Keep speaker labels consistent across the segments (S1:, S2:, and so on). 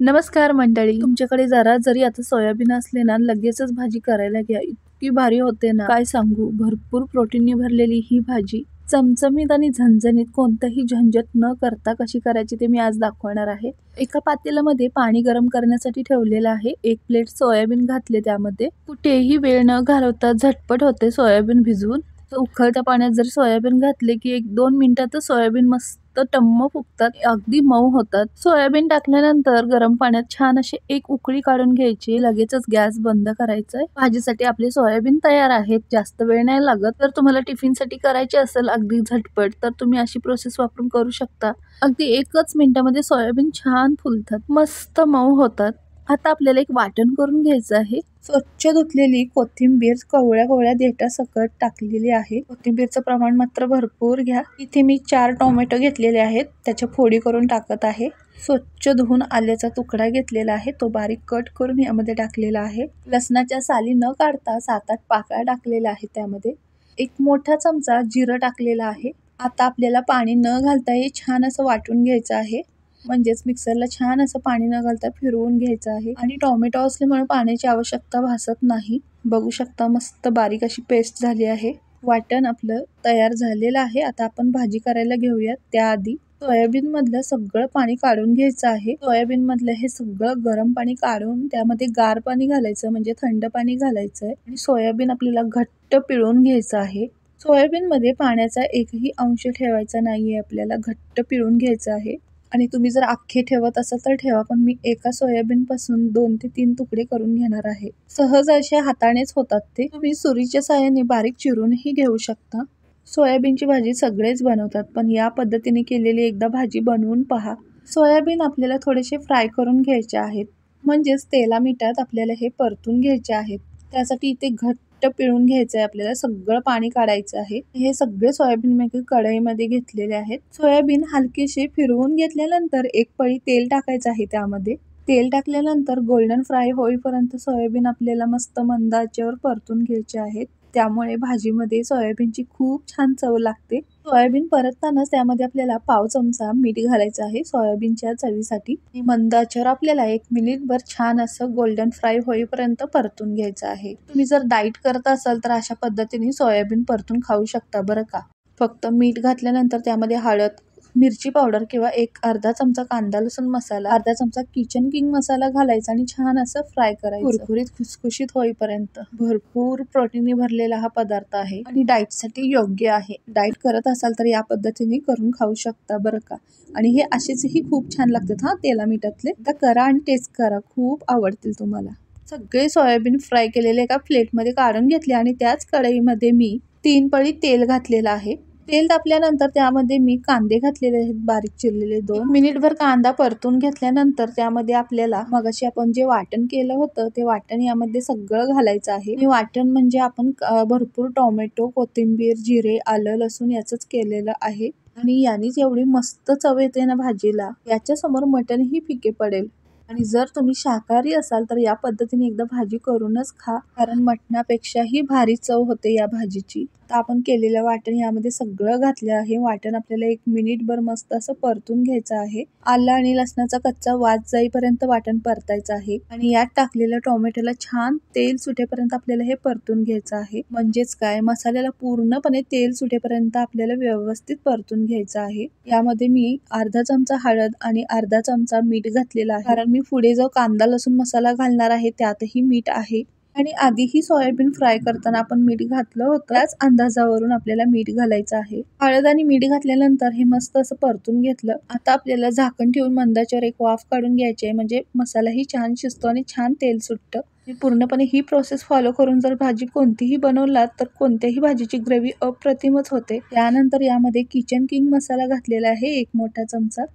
S1: नमस्कार मंडळी, तुमच्याकडे जरा जरी आता सोयाबीन असले ना, लगेचच भाजी करायला घ्या. इतकी भारी होते ना, काय सांगू. भरपूर प्रोटीनने भरलेली ही भाजी चमचमीत आणि झणझणीत कोणतंही झंझट न करता कशी करायची ते मी आज दाखवणार आहे. एका पातेल्यामध्ये पाणी गरम करण्यासाठी ठेवलेलं आहे. 1 प्लेट सोयाबीन घातले त्यामध्ये. कुठेही वेळ न घालवता झटपट होते सोयाबीन भिजवून. उकळत्या पाण्यात जर सोयाबीन घातले की 1-2 मिनिटातच सोयाबीन मस्त टम्म फुगतात, अगदी मऊ होतात. सोयाबीन टाकल्यानंतर गरम पाण्यात छान अशी एक उकळी काढून घ्यायची. लगेचच गॅस बंद करायचा. भाजीसाठी आपले सोयाबीन तयार आहेत. जास्त वेळ नाही लागत. तर तुम्हाला टिफिनसाठी करायचे असेल अगदी झटपट तर तुम्ही अशी प्रोसेस वापरून करू शकता. अगदी 1च मिनिटामध्ये सोयाबीन छान फुलतात, मस्त मऊ होतात. आता आपल्याला एक वाटण करून घ्यायचं आहे. स्वच्छ धुतलेली कोथिंबीर कवळ्या कवळ्या देठासकट टाकलेली आहे. कोथिंबीरचं प्रमाण मात्र भरपूर घ्या. इथे मी 4 टोमॅटो घेतलेले आहेत, त्याच्या फोडी करून टाकत आहे. स्वच्छ धुवून आल्याचा तुकडा घेतलेला आहे, तो बारीक कट करून यामध्ये टाकलेला आहे. लसणाच्या साली न काढता 7-8 पाकळ्या टाकलेल्या आहेत. त्यामध्ये 1 मोठा चमचा जिरं टाकलेला आहे. आता आपल्याला पाणी न घालता हे छान असं वाटून घ्यायचं आहे. म्हणजेच मिक्सरला छान असं पाणी न घालता फिरवून घ्यायचं आहे. आणि टोमॅटो असल्यामुळे पाण्याची आवश्यकता भासत नाही. बघू शकता मस्त बारीक अशी पेस्ट झाली आहे. वाटण आपलं तयार झालेलं आहे. आता आपण भाजी करायला घेऊयात. त्याआधी सोयाबीन मधलं सगळं पाणी काढून घ्यायचं आहे. सोयाबीन मधलं हे सगळं गरम पाणी काढून त्यामध्ये गार पाणी घालायचं, म्हणजे थंड पाणी घालायचंय. आणि सोयाबीन आपल्याला घट्ट पिळून घ्यायचं आहे. सोयाबीन मध्ये पाण्याचा एकही अंश ठेवायचा नाहीये, आपल्याला घट्ट पिळून घ्यायचं आहे. आणि तुम्ही जर अख्खे ठेवत असाल तर ठेवा, पण मी एका सोयाबीन पासून 2 ते 3 तुकडे करून घेणार आहे. सहज अशा हातानेच होतात ते. तुम्ही सुरीच्या साहाय्याने बारीक चिरूनही घेऊ शकता. सोयाबीनची भाजी सगळेच बनवतात, पण या पद्धतीने केलेली एकदा भाजी बनवून पहा. सोयाबीन आपल्याला थोडेसे फ्राय करून घ्यायचे आहेत, म्हणजेच तेला मिठात आपल्याला हे परतून घ्यायचे आहेत. त्यासाठी इथे घट्ट पिळून घ्यायचं आहे. आपल्याला सगळं पाणी काढायचं आहे. हे सगळे सोयाबीन मी कढईमध्ये घेतलेले आहेत. सोयाबीन हलकीशी फिरवून घेतल्यानंतर 1 पळी तेल टाकायचं आहे. त्यामध्ये तेल टाकल्यानंतर गोल्डन फ्राय होईपर्यंत सोयाबीन आपल्याला मस्त मंद आचेवर परतून घ्यायचे आहेत. त्यामुळे भाजीमध्ये सोयाबीनची खूप छान चव लागते. सोयाबीन परततानाच त्यामध्ये आपल्याला पाव चमचा मीठ घालायचं आहे सोयाबीनच्या चवीसाठी. मंद आचेवर आपल्याला 1 मिनिटभर छान असं गोल्डन फ्राय होईपर्यंत परतून घ्यायचं आहे. तुम्ही जर डाएट करत असाल तर अशा पद्धतीने सोयाबीन परतून खाऊ शकता बरं का. फक्त मीठ घातल्यानंतर त्यामध्ये हळद, मिरची पावडर किंवा अर्धा चमचा कांदा लसूण मसाला, अर्धा चमचा किचन किंग मसाला घालायचा आणि छान असं फ्राय करायचं, कुरकुरीत खुसखुशीत होईपर्यंत. भरपूर प्रोटीनने भरलेला हा पदार्थ आहे आणि डाएटसाठी योग्य आहे. डाएट करत असाल तर या पद्धतीने करून खाऊ शकता बरं का. आणि हे असेचही खूप छान लागतात हा तेला मिठातले. आता करा आणि टेस्ट करा, खूप आवडतील तुम्हाला. सगळे सोयाबीन फ्राय केलेले एका प्लेटमध्ये काढून घेतले आणि त्याच कढईमध्ये मी 3 पळी तेल घातलेलं आहे. तेल तापल्यानंतर त्यामध्ये मी कांदे घातलेले आहेत, बारीक चिरलेले 2. मिनिटभर कांदा परतून घेतल्यानंतर त्यामध्ये आपल्याला मगाशी आपण जे वाटण केलं होतं ते वाटण यामध्ये सगळं घालायचं आहे. हे वाटण म्हणजे आपण भरपूर टोमॅटो, कोथिंबीर, जिरे, आलं, लसूण याचंच केलेलं आहे. आणि यानेच एवढी मस्त चव येते ना भाजीला, याच्या समोर मटणही फिके पडेल. आणि जर तुम्ही शाकाहारी असाल तर या पद्धतीने एकदा भाजी करूनच खा, कारण मटणापेक्षाही भारी चव होते या भाजीची. आता आपण केलेलं वाटण यामध्ये सगळं घातलं आहे. वाटण आपल्याला 1 मिनिटभर मस्त असं परतून घ्यायचं आहे. आलं आणि लसणाचा कच्चा वास जाईपर्यंत वाटण परतायचं आहे. आणि यात टाकलेल्या टोमॅटोला छान तेल सुटेपर्यंत आपल्याला हे परतून घ्यायचं आहे. म्हणजेच काय, मसाल्याला पूर्णपणे तेल सुटेपर्यंत आपल्याला व्यवस्थित परतून घ्यायचं आहे. यामध्ये मी अर्धा चमचा हळद आणि अर्धा चमचा मीठ घातलेला आहे, कारण मी पुढे जो कांदा लसूण मसाला घालणार आहे त्यातही मीठ आहे. आणि आधीही सोयाबीन फ्राय करताना आपण मीठ घातलं होतं, त्याच अंदाजावरून आपल्याला मीठ घालायचं आहे. हळद आणि मीठ घातल्यानंतर हे मस्त असं परतून घेतलं. आता आपल्याला झाकण ठेवून मंद आचेवर 1 वाफ काढून घ्यायची आहे, म्हणजे मसालाही छान शिजतो आणि छान तेल सुटतं. पूर्णपणे ही प्रोसेस फॉलो करून जर भाजी कोणतीही बनवलात तर कोणत्याही भाजीची ग्रेव्ही अप्रतिमच होते. त्यानंतर यामध्ये किचन किंग मसाला घातलेला आहे 1 मोठा चमचा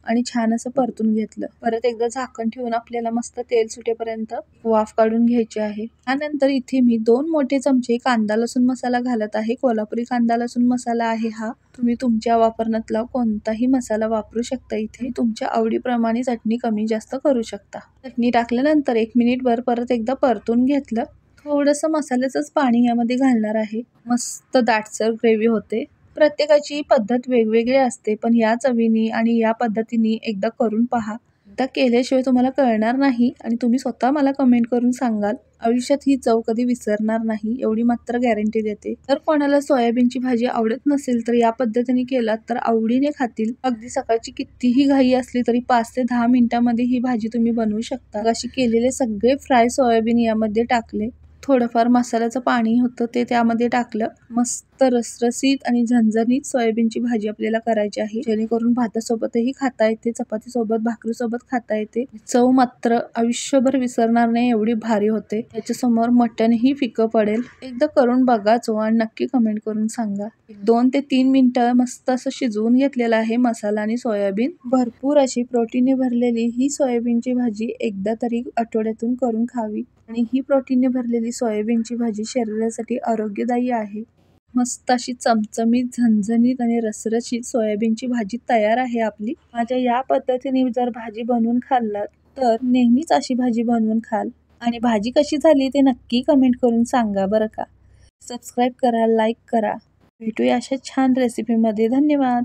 S1: आणि छान असं परतून घेतलं. परत एकदा झाकण ठेवून आपल्याला मस्त तेल सुटेपर्यंत वाफ काढून घ्यायची आहे. त्यानंतर इथे मी 2 मोठे चमचे कांदा लसूण मसाला घालत आहे. कोल्हापुरी कांदा लसूण मसाला आहे हा. तुम्ही तुमच्या वापरण्यातला कोणताही मसाला वापरू शकता. इथे तुमच्या आवडीप्रमाणे चटणी कमी जास्त करू शकता. चटणी टाकल्यानंतर 1 मिनिटभर परत एकदा परतून घेतलं. थोडंसं मसाल्याचंच पाणी यामध्ये घालणार आहे. मस्त दाटसर ग्रेव्ही होते. प्रत्येकाची पद्धत वेगवेगळी असते, पण या चवीने आणि या पद्धतीने एकदा करून पहा. एकदा केल्याशिवाय तुम्हाला कळणार नाही आणि तुम्ही स्वतः मला कमेंट करून सांगाल. आयुष्यात ही चव कधी विसरणार नाही एवढी मात्र गॅरंटी देते. तर कोणाला सोयाबीनची भाजी आवडत नसेल तर या पद्धतीने केलात तर आवडीने खातील. अगदी सकाळची कितीही घाई असली तरी 5 ते 10 मिनिटांमध्ये ही भाजी तुम्ही बनवू शकता. अशी केलेले सगळे फ्राय सोयाबीन यामध्ये टाकले. थोडंफार मसाल्याचं पाणी होतं ते त्यामध्ये टाकलं. मस्त रसरशीत आणि झणझणीत सोयाबीनची भाजी आपल्याला करायची आहे, जेणेकरून भातासोबतही खाता येते, चपातीसोबत, भाकरीसोबत खाता येते. चव मात्र आयुष्यभर विसरणार नाही एवढी भारी होते. त्याच्यासमोर मटणही फिकं पडेल. एकदा करून बघाच आणि नक्की कमेंट करून सांगा. 2 ते 3 मिनिटं मस्त असं शिजवून घेतलेलं आहे मसाला आणि सोयाबीन. भरपूर अशी प्रोटीनने भरलेली ही सोयाबीनची भाजी एकदा तरी आठवड्यातून करून खावी. आणि ही प्रोटीनने भरलेली सोयाबीनची भाजी शरीरासाठी आरोग्यदायी आहे. मस्त अशी चमचमीत, झणझणीत आणि रसरशीत सोयाबीनची भाजी तयार आहे आपली. माझ्या या पद्धतीने जर भाजी बनवून खाल्लात तर नेहमीच अशी भाजी बनवून खाल. आणि भाजी कशी झाली ते नक्की कमेंट करून सांगा बरं का. सबस्क्राईब करा, लाईक करा. भेटूया अशा छान रेसिपीमध्ये. धन्यवाद.